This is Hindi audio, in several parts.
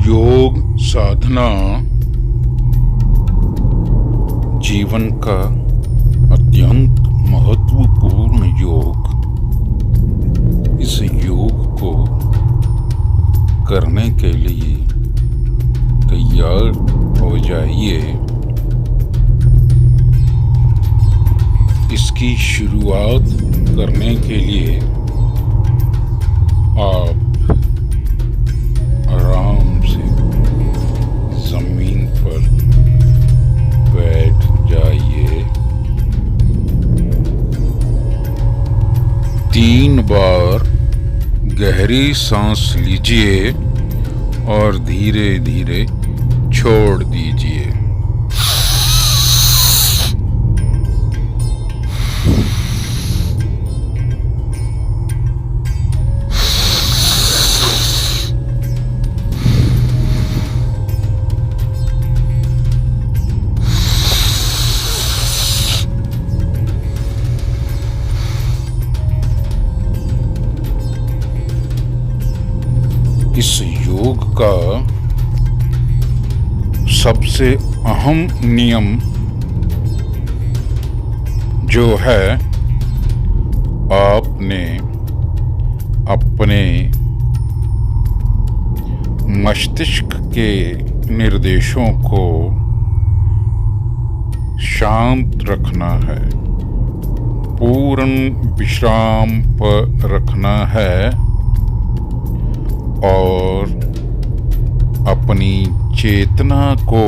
योग साधना जीवन का अत्यंत महत्वपूर्ण योग। इस योग को करने के लिए तैयार हो जाइए। इसकी शुरुआत करने के लिए आप आराम से जमीन पर बैठ जाइए। 3 बार गहरी सांस लीजिए और धीरे धीरे छोड़ दीजिए। इस योग का सबसे अहम नियम जो है, आपने अपने मस्तिष्क के निर्देशों को शांत रखना है, पूर्ण विश्राम पर रखना है और अपनी चेतना को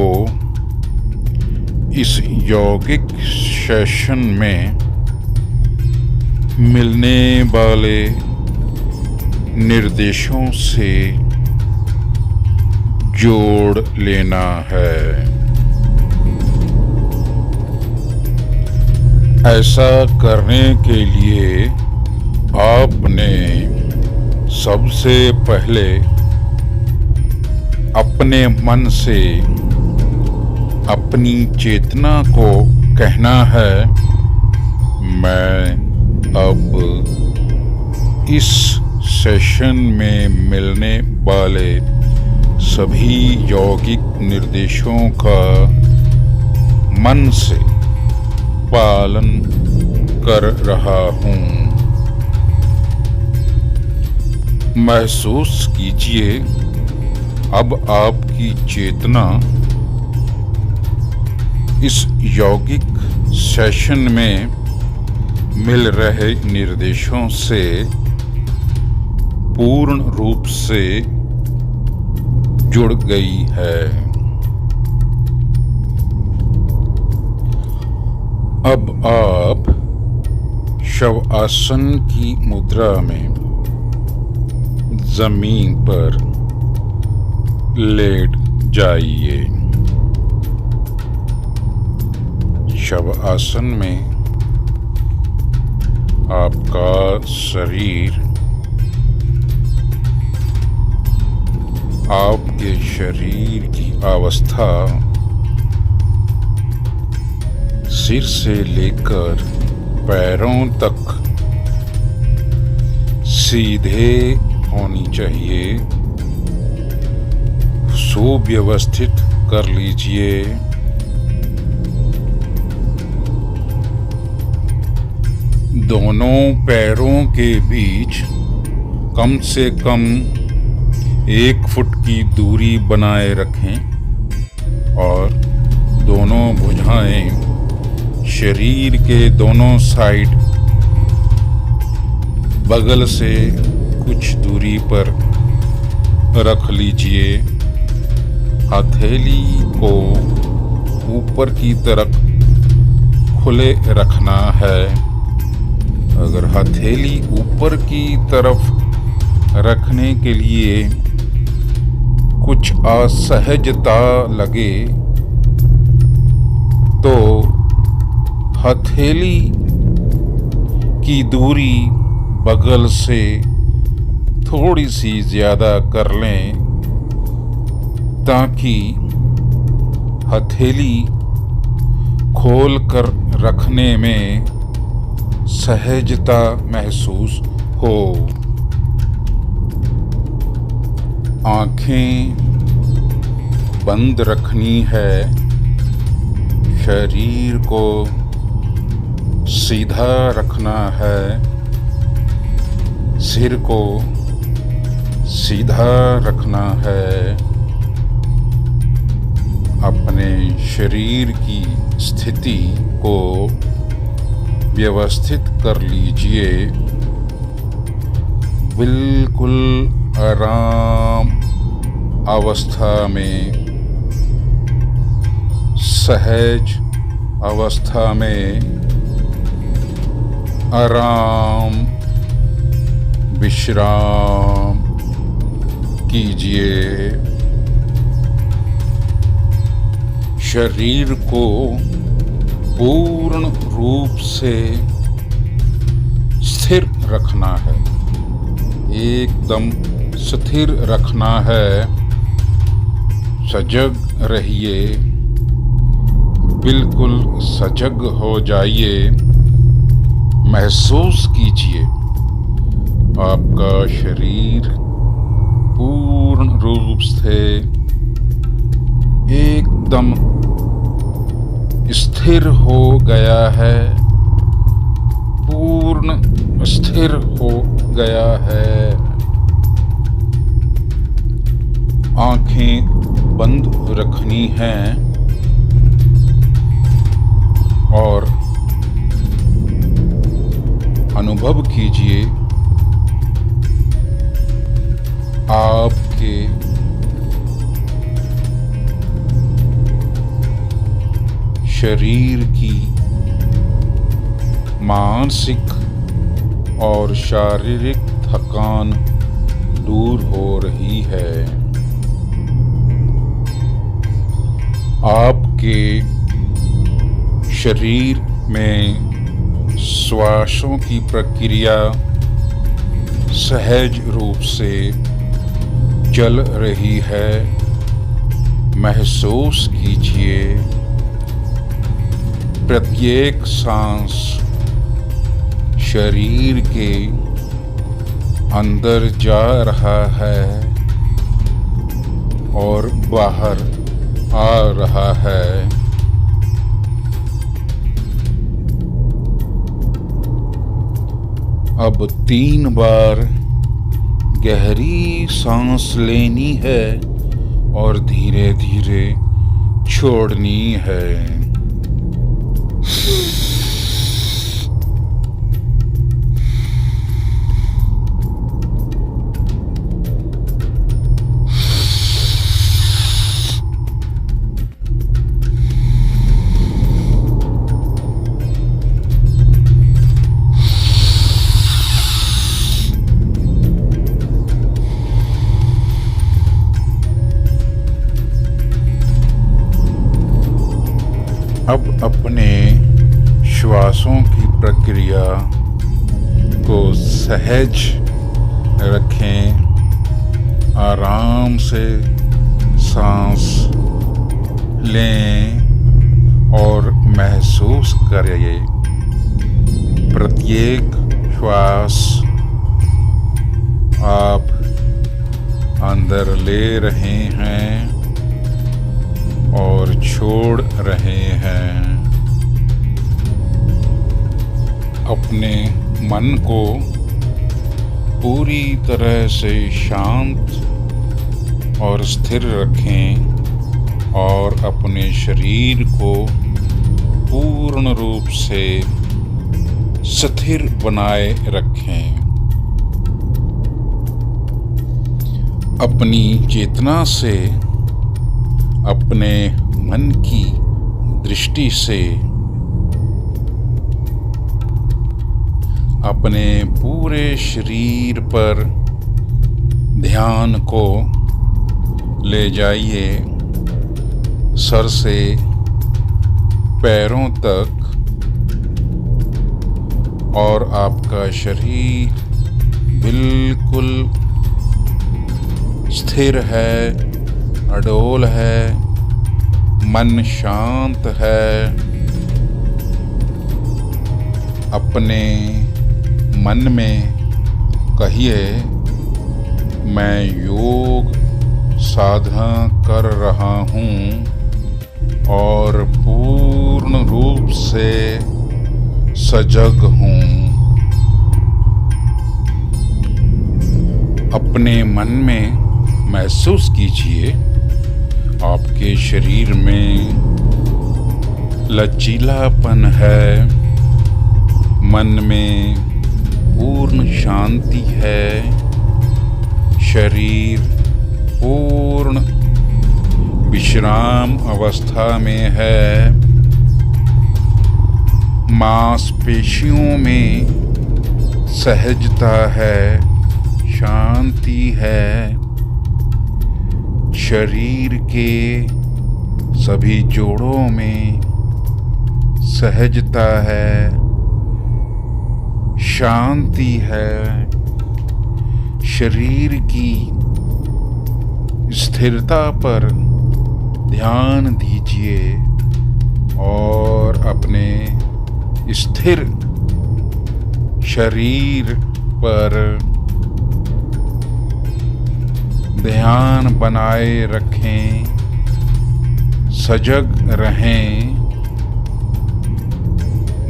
इस यौगिक सेशन में मिलने वाले निर्देशों से जोड़ लेना है। ऐसा करने के लिए आपने सबसे पहले अपने मन से अपनी चेतना को कहना है, मैं अब इस सेशन में मिलने वाले सभी यौगिक निर्देशों का मन से पालन कर रहा हूँ। महसूस कीजिए, अब आपकी चेतना इस यौगिक सेशन में मिल रहे निर्देशों से पूर्ण रूप से जुड़ गई है। अब आप शवासन की मुद्रा में जमीन पर लेट जाइए। शवासन में आपका शरीर आपके शरीर की अवस्था सिर से लेकर पैरों तक सीधे होनी चाहिए। सुव्यवस्थित कर लीजिए। दोनों पैरों के बीच कम से कम 1 फुट की दूरी बनाए रखें और दोनों भुजाएं शरीर के दोनों साइड बगल से कुछ दूरी पर रख लीजिए। हथेली को ऊपर की तरफ खुले रखना है। अगर हथेली ऊपर की तरफ रखने के लिए कुछ असहजता लगे तो हथेली की दूरी बगल से थोड़ी सी ज़्यादा कर लें ताकि हथेली खोल कर रखने में सहजता महसूस हो। आँखें बंद रखनी है, शरीर को सीधा रखना है, सिर को सीधा रखना है। अपने शरीर की स्थिति को व्यवस्थित कर लीजिए। बिल्कुल आराम अवस्था में, सहज अवस्था में आराम विश्राम कीजिए। शरीर को पूर्ण रूप से स्थिर रखना है, एकदम स्थिर रखना है। सजग रहिए, बिल्कुल सजग हो जाइए। महसूस कीजिए आपका शरीर पूर्ण रूप से एकदम स्थिर हो गया है, पूर्ण स्थिर हो गया है। आंखें बंद रखनी हैं और अनुभव कीजिए आपके शरीर की मानसिक और शारीरिक थकान दूर हो रही है। आपके शरीर में श्वासों की प्रक्रिया सहज रूप से चल रही है। महसूस कीजिए प्रत्येक सांस शरीर के अंदर जा रहा है और बाहर आ रहा है। अब 3 बार गहरी सांस लेनी है और धीरे धीरे छोड़नी है। अब अपने श्वासों की प्रक्रिया को सहज रखें। आराम से सांस लें और महसूस करिए प्रत्येक श्वास आप अंदर ले रहे हैं और छोड़ रहे हैं। अपने मन को पूरी तरह से शांत और स्थिर रखें और अपने शरीर को पूर्ण रूप से स्थिर बनाए रखें। अपनी चेतना से, अपने मन की दृष्टि से अपने पूरे शरीर पर ध्यान को ले जाइए, सर से पैरों तक, और आपका शरीर बिल्कुल स्थिर है, अडोल है, मन शांत है। अपने मन में कहिए, मैं योग साधना कर रहा हूँ और पूर्ण रूप से सजग हूँ। अपने मन में महसूस कीजिए आपके शरीर में लचीलापन है, मन में पूर्ण शांति है, शरीर पूर्ण विश्राम अवस्था में है, मांसपेशियों में सहजता है, शांति है, शरीर के सभी जोड़ों में सहजता है, शांति है। शरीर की स्थिरता पर ध्यान दीजिए और अपने स्थिर शरीर पर ध्यान बनाए रखें, सजग रहें,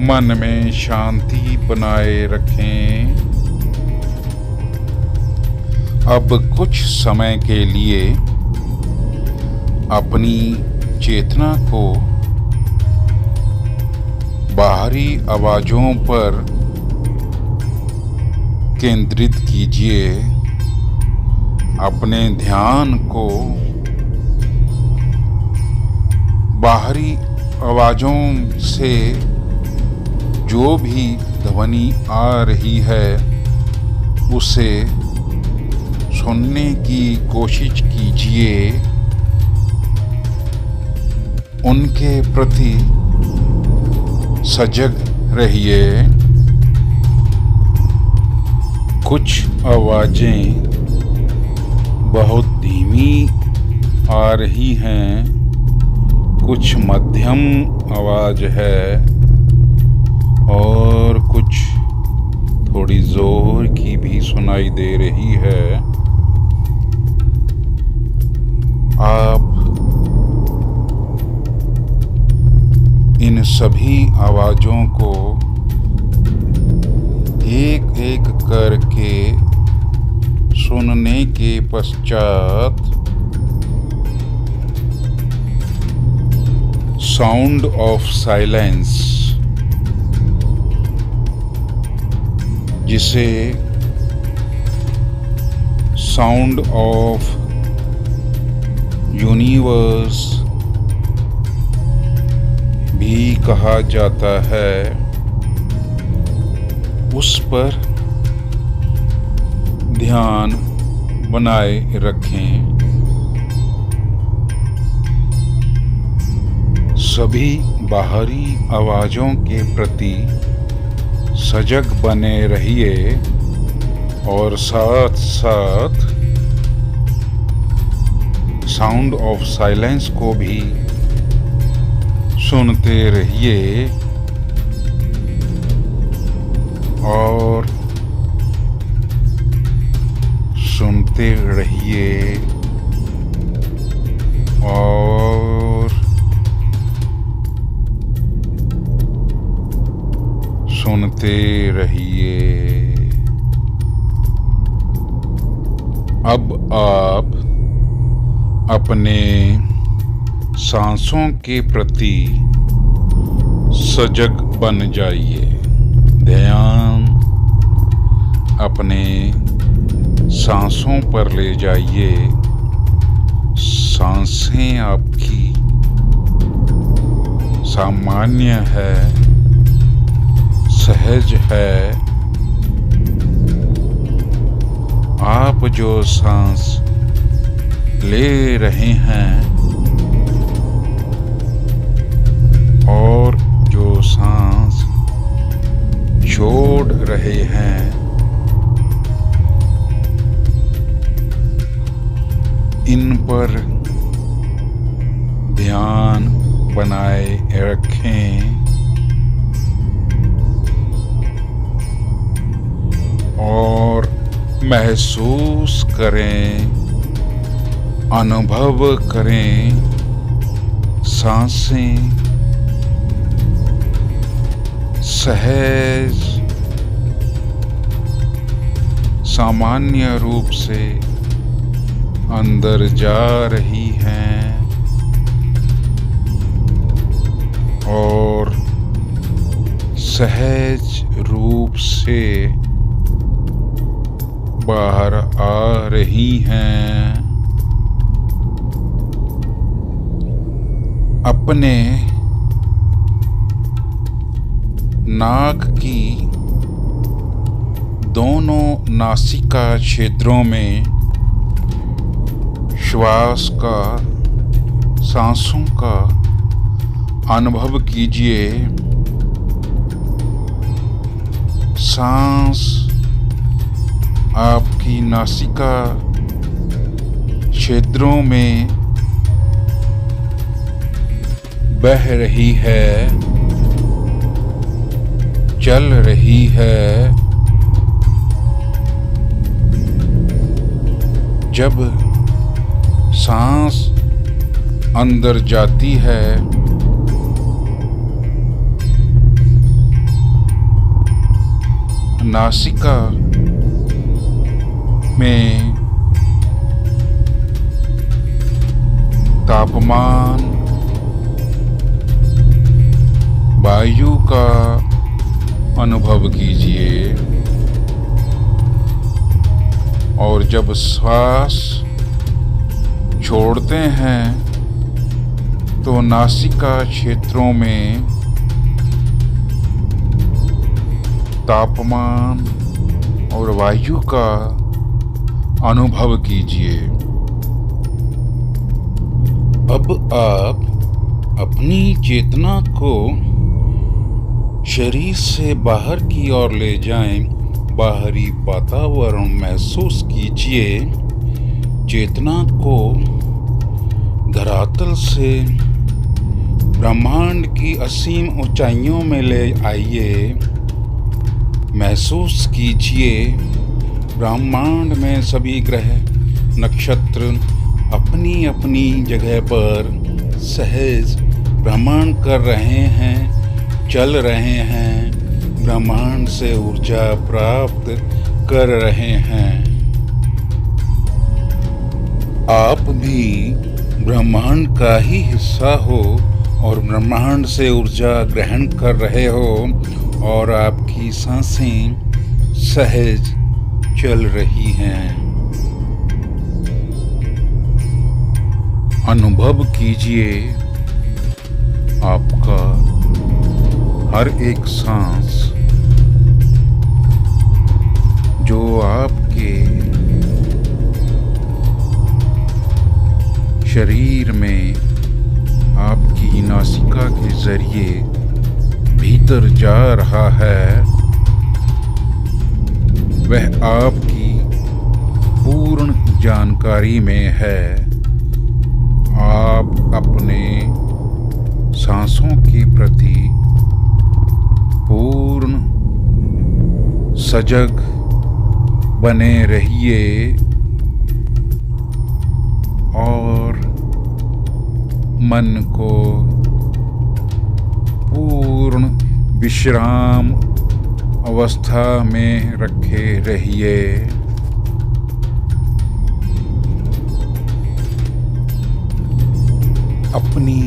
मन में शांति बनाए रखें। अब कुछ समय के लिए अपनी चेतना को बाहरी आवाजों पर केंद्रित कीजिए। अपने ध्यान को बाहरी आवाजों से जो भी ध्वनि आ रही है उसे सुनने की कोशिश कीजिए। उनके प्रति सजग रहिए। कुछ आवाजें बहुत धीमी आ रही हैं, कुछ मध्यम आवाज है और कुछ थोड़ी जोर की भी सुनाई दे रही है। आप इन सभी आवाजों को एक एक करके सुनने के पश्चात साउंड ऑफ साइलेंस, जिसे साउंड ऑफ यूनिवर्स भी कहा जाता है, उस पर ध्यान बनाए रखें। सभी बाहरी आवाजों के प्रति सजग बने रहिए और साथ साथ साउंड ऑफ साइलेंस को भी सुनते रहिए और सुनते रहिए और सुनते रहिए। अब आप अपने सांसों के प्रति सजग बन जाइए। ध्यान अपने सांसों पर ले जाइए। सांसें आपकी सामान्य है, सहज है। आप जो सांस ले रहे हैं और जो सांस छोड़ रहे हैं, इन पर ध्यान बनाए रखें और महसूस करें अनुभव करें सांसें सहज सामान्य रूप से अंदर जा रही हैं और सहज रूप से बाहर आ रही हैं। अपने नाक की दोनों नासिका क्षेत्रों में श्वास का सांसों का अनुभव कीजिए। सांस आपकी नासिका क्षेत्रों में बह रही है, चल रही है। जब सांस अंदर जाती है नासिका में तापमान वायु का अनुभव कीजिए और जब श्वास छोड़ते हैं तो नासिका क्षेत्रों में तापमान और वायु का अनुभव कीजिए। अब आप अपनी चेतना को शरीर से बाहर की ओर ले जाएं। बाहरी वातावरण महसूस कीजिए। चेतना को धरातल से ब्रह्मांड की असीम ऊंचाइयों में ले आइए। महसूस कीजिए ब्रह्मांड में सभी ग्रह नक्षत्र अपनी अपनी जगह पर सहज भ्रमण कर रहे हैं, चल रहे हैं, ब्रह्मांड से ऊर्जा प्राप्त कर रहे हैं। आप भी ब्रह्मांड का ही हिस्सा हो और ब्रह्मांड से ऊर्जा ग्रहण कर रहे हो और आपकी सांसें सहज चल रही हैं। अनुभव कीजिए आपका हर एक सांस जो आपके शरीर में आपकी नासिका के जरिए भीतर जा रहा है, वह आपकी पूर्ण जानकारी में है। आप अपने सांसों के प्रति पूर्ण सजग बने रहिए और मन को पूर्ण विश्राम अवस्था में रखे रहिए। अपनी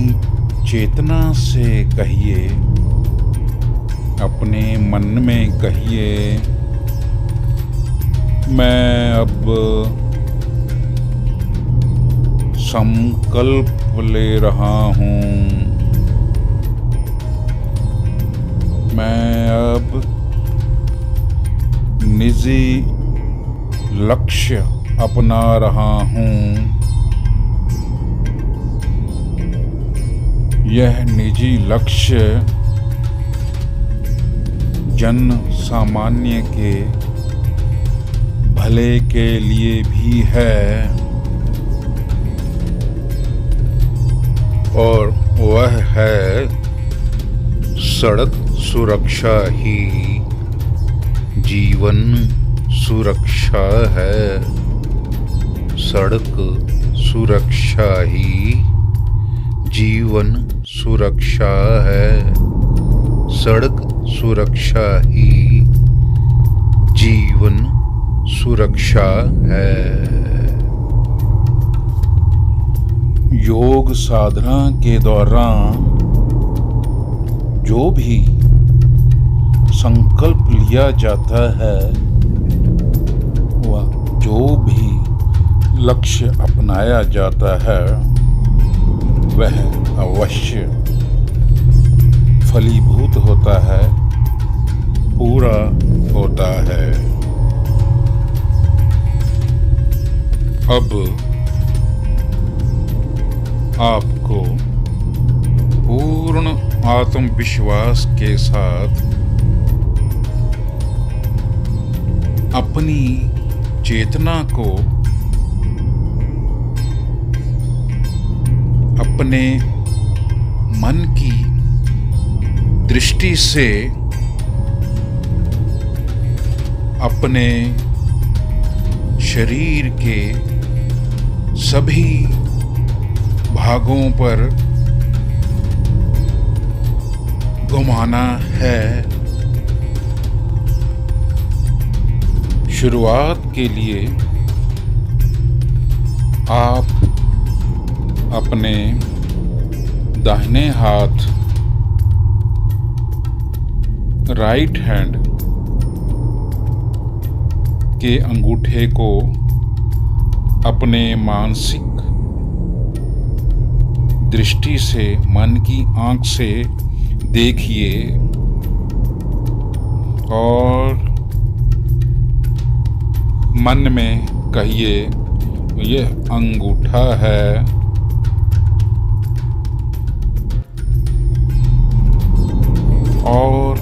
चेतना से कहिए, अपने मन में कहिए, मैं अब संकल्प ले रहा हूँ। मैं अब निजी लक्ष्य अपना रहा हूँ। यह निजी लक्ष्य जन सामान्य के भले के लिए भी है और वह है सड़क सुरक्षा ही जीवन सुरक्षा है। सड़क सुरक्षा ही जीवन सुरक्षा है। सड़क सुरक्षा ही जीवन सुरक्षा है। योग साधना के दौरान जो भी संकल्प लिया जाता है, वह जो भी लक्ष्य अपनाया जाता है, वह अवश्य फलीभूत होता है, पूरा होता है। अब आपको पूर्ण आत्मविश्वास के साथ अपनी चेतना को अपने मन की दृष्टि से अपने शरीर के सभी भागों पर घुमाना है। शुरुआत के लिए आप अपने दाहिने हाथ राइट हैंड के अंगूठे को अपने मानसिक दृष्टि से, मन की आंख से देखिए और मन में कहिए, यह अंगूठा है और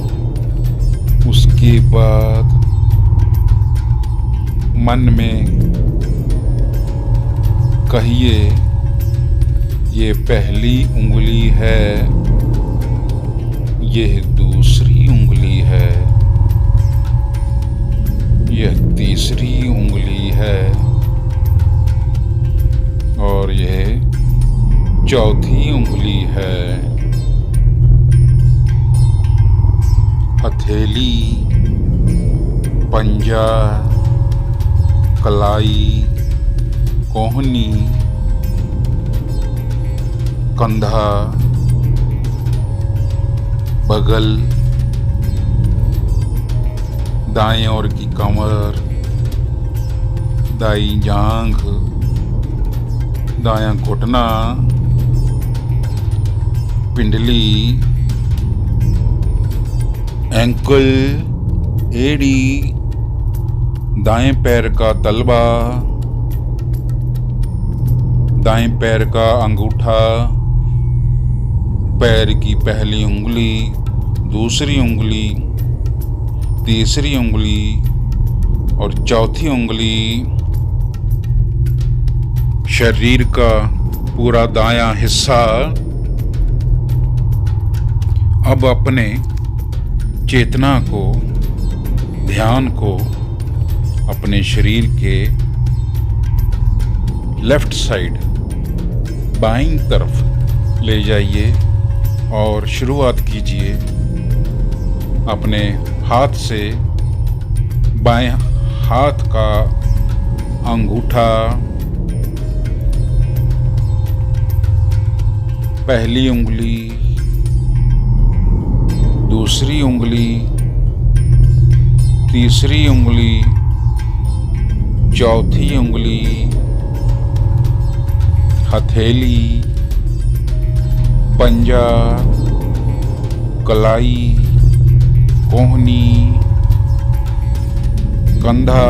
उसके बाद मन में कहिए, ये पहली उंगली है, यह दूसरी उंगली है, यह तीसरी उंगली है और यह चौथी उंगली है। हथेली, पंजा, कलाई, कोहनी, कंधा, बगल, दाएं ओर की कमर, दाईं जांघ, दायां घुटना, पिंडली, एंकल, एड़ी, दाएं पैर का तलवा, दाएं पैर का अंगूठा, पैर की पहली उंगली, दूसरी उंगली, तीसरी उंगली और चौथी उंगली, शरीर का पूरा दायां हिस्सा। अब अपने चेतना को, ध्यान को अपने शरीर के लेफ्ट साइड, बाईं तरफ ले जाइए और शुरुआत कीजिए अपने हाथ से। बाएं हाथ का अंगूठा, पहली उंगली, दूसरी उंगली, तीसरी उंगली, चौथी उंगली, हथेली, पंजा, कलाई, कोहनी, कंधा,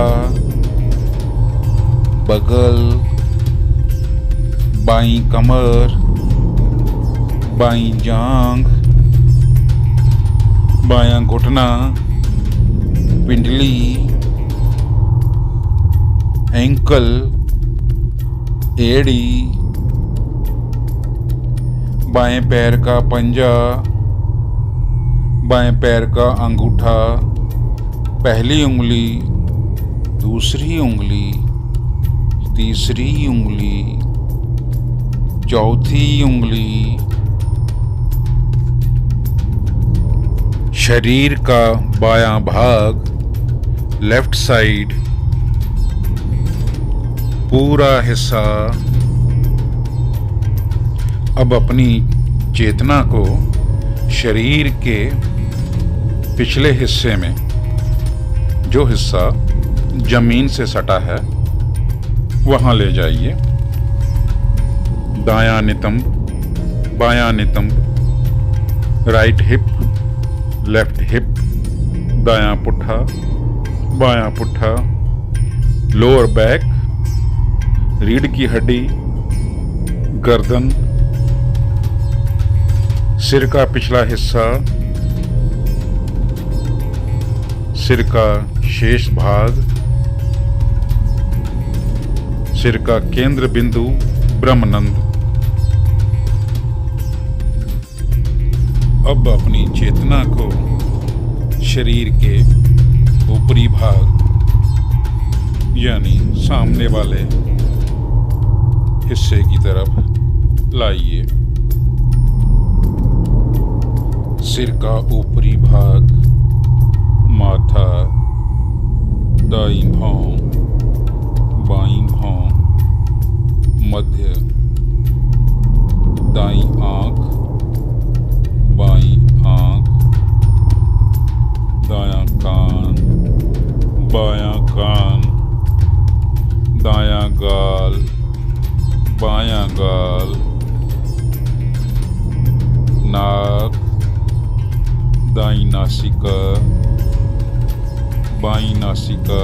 बगल, बाईं कमर, बाईं जांघ, बायां घुटना, पिंडली, एंकल, एड़ी, बाएं पैर का पंजा, बाएं पैर का अंगूठा, पहली उंगली, दूसरी उंगली, तीसरी उंगली, चौथी उंगली शरीर का बायां भाग, लेफ्ट साइड, पूरा हिस्सा। अब अपनी चेतना को शरीर के पिछले हिस्से में, जो हिस्सा जमीन से सटा है, वहां ले जाइए। दायां नितंब, बायां नितंब, राइट हिप, लेफ्ट हिप, दायां पुट्ठा, बायां पुट्ठा, लोअर बैक, रीढ़ की हड्डी, गर्दन, सिर का पिछला हिस्सा, सिर का शेष भाग, सिर का केंद्र बिंदु ब्रह्मनंद। अब अपनी चेतना को शरीर के ऊपरी भाग यानी सामने वाले हिस्से की तरफ लाइए। सिर का ऊपरी भाग, माथा, दाईं भौं, बाईं भौं, मध्य, दाईं आंख, बाईं आंख, दायां कान, बायां कान, दायां गाल, बायां गाल, नाक, दाईं नासिका, बाईं नासिका,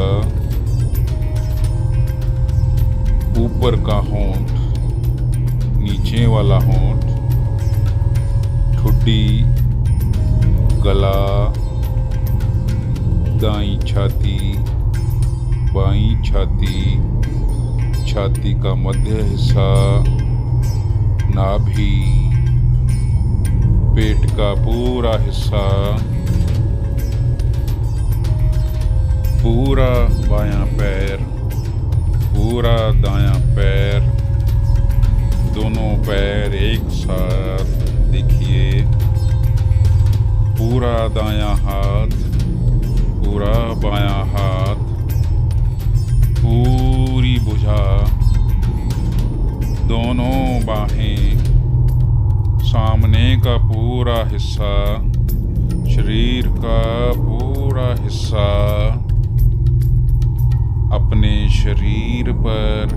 ऊपर का होंठ, नीचे वाला होंठ, ठुड्डी, गला, दाईं छाती, बाईं छाती, छाती का मध्य हिस्सा, नाभि, पेट का पूरा हिस्सा, पूरा बायां पैर, पूरा दायां पैर, दोनों पैर एक साथ देखिए, पूरा दायां हाथ, पूरा बायां हाथ, पूरी भुजा, दोनों बाहें, सामने का पूरा हिस्सा, शरीर का पूरा हिस्सा। अपने शरीर पर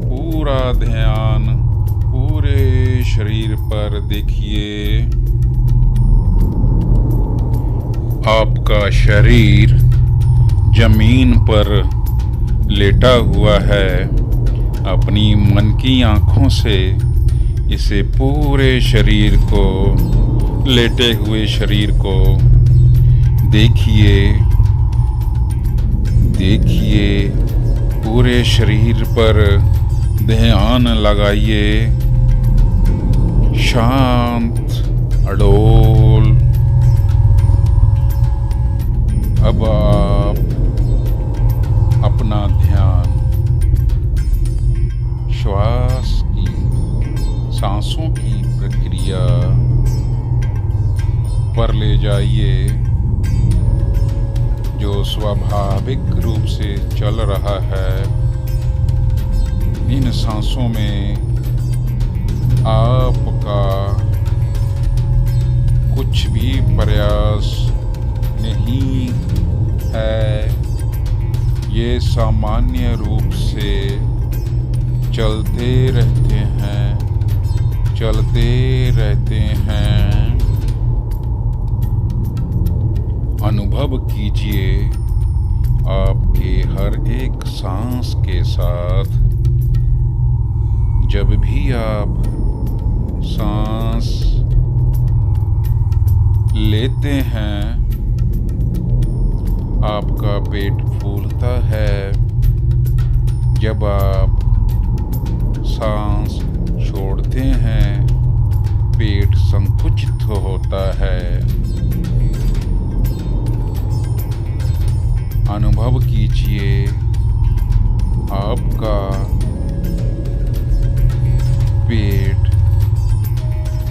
पूरा ध्यान, पूरे शरीर पर देखिए। आपका शरीर जमीन पर लेटा हुआ है। अपनी मन की आंखों से इसे पूरे शरीर को, लेटे हुए शरीर को देखिए। देखिए, पूरे शरीर पर ध्यान लगाइए। शांत, अडोल। अब आप अपना ध्यान श्वास की, सांसों की प्रक्रिया पर ले जाइए, जो स्वाभाविक रूप से चल रहा है। इन सांसों में आपका कुछ भी प्रयास नहीं है। ये सामान्य रूप से चलते रहते हैं, चलते रहते हैं। अनुभव कीजिए आपके हर एक सांस के साथ। जब भी आप सांस लेते हैं, आपका पेट फूलता है। जब आप सांस छोड़ते हैं, पेट संकुचित होता है। अनुभव कीजिए आपका पेट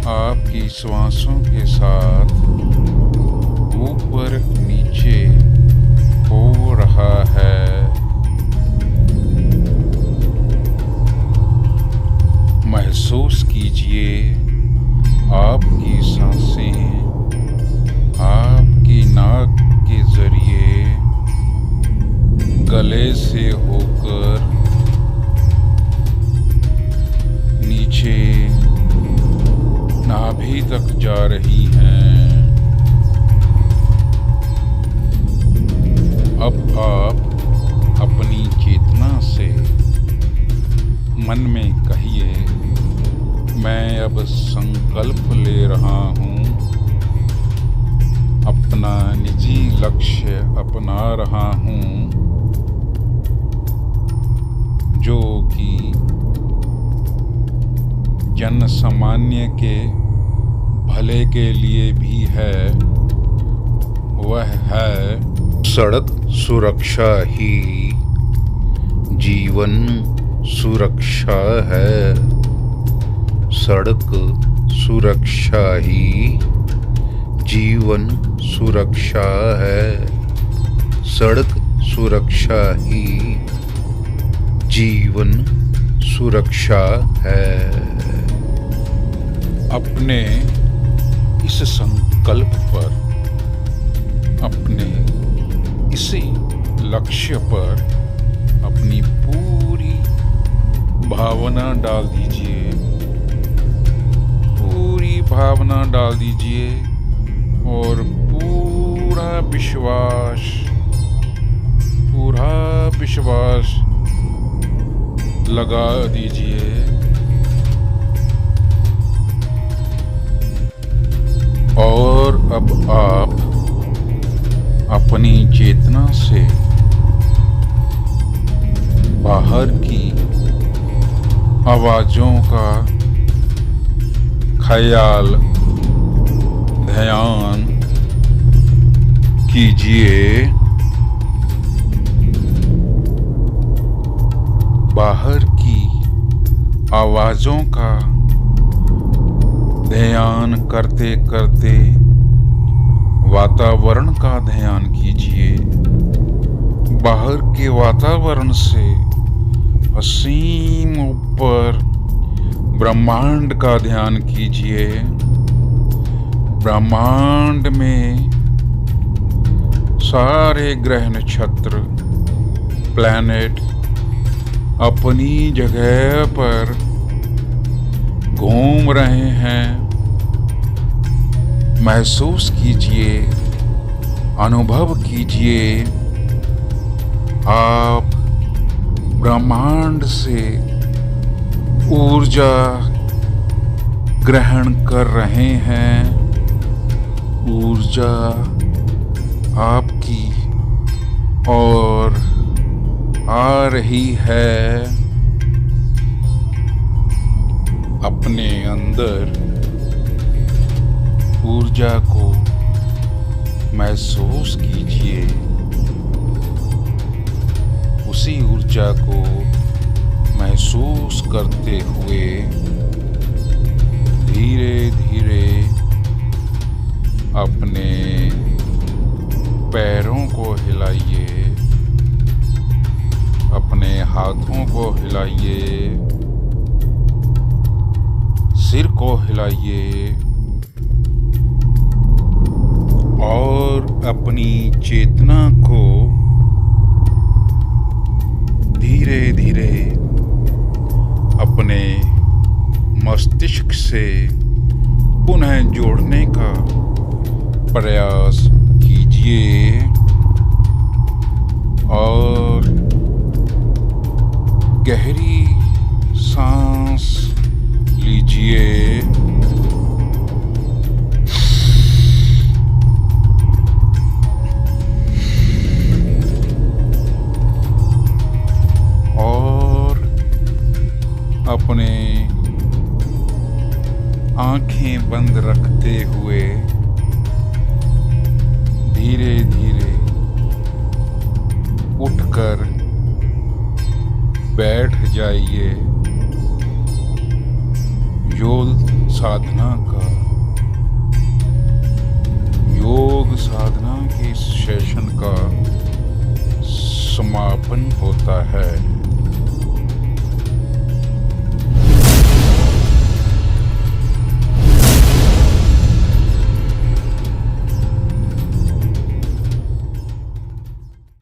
आपकी श्वासों के साथ ऊपर नीचे हो रहा है। महसूस कीजिए आपकी सांसें आपकी नाक के जरिए गले से होकर नीचे नाभि तक जा रही हैं। अब आप अपनी चेतना से मन में कहिए, मैं अब संकल्प ले रहा हूँ, अपना निजी लक्ष्य अपना रहा हूँ, जो कि जन सामान्य के भले के लिए भी है। वह है सड़क सुरक्षा ही जीवन सुरक्षा है। सड़क सुरक्षा ही जीवन सुरक्षा है। सड़क सुरक्षा ही जीवन सुरक्षा है। अपने इस संकल्प पर, अपने इसी लक्ष्य पर अपनी पूरी भावना डाल दीजिए, पूरी भावना डाल दीजिए और पूरा विश्वास लगा दीजिए। और अब आप अपनी चेतना से बाहर की आवाजों का ख्याल ध्यान कीजिए। बाहर की आवाजों का ध्यान करते करते वातावरण का ध्यान कीजिए। बाहर के वातावरण से असीम ऊपर ब्रह्मांड का ध्यान कीजिए। ब्रह्मांड में सारे ग्रह नक्षत्र प्लैनेट अपनी जगह पर घूम रहे हैं। महसूस कीजिए, अनुभव कीजिए, आप ब्रह्मांड से ऊर्जा ग्रहण कर रहे हैं। ऊर्जा आपकी ओर आ रही है। अपने अंदर ऊर्जा को महसूस कीजिए। उसी ऊर्जा को महसूस करते हुए धीरे धीरे अपने पैरों को हिलाइए, अपने हाथों को हिलाइए, सिर को हिलाइए और अपनी चेतना को धीरे धीरे अपने मस्तिष्क से पुनः जोड़ने का प्रयास कीजिए और गहरी सांस लीजिए। और अपने आंखें बंद रखते हुए धीरे धीरे उठकर बैठ जाइए। योग साधना के इस सेशन का समापन होता है।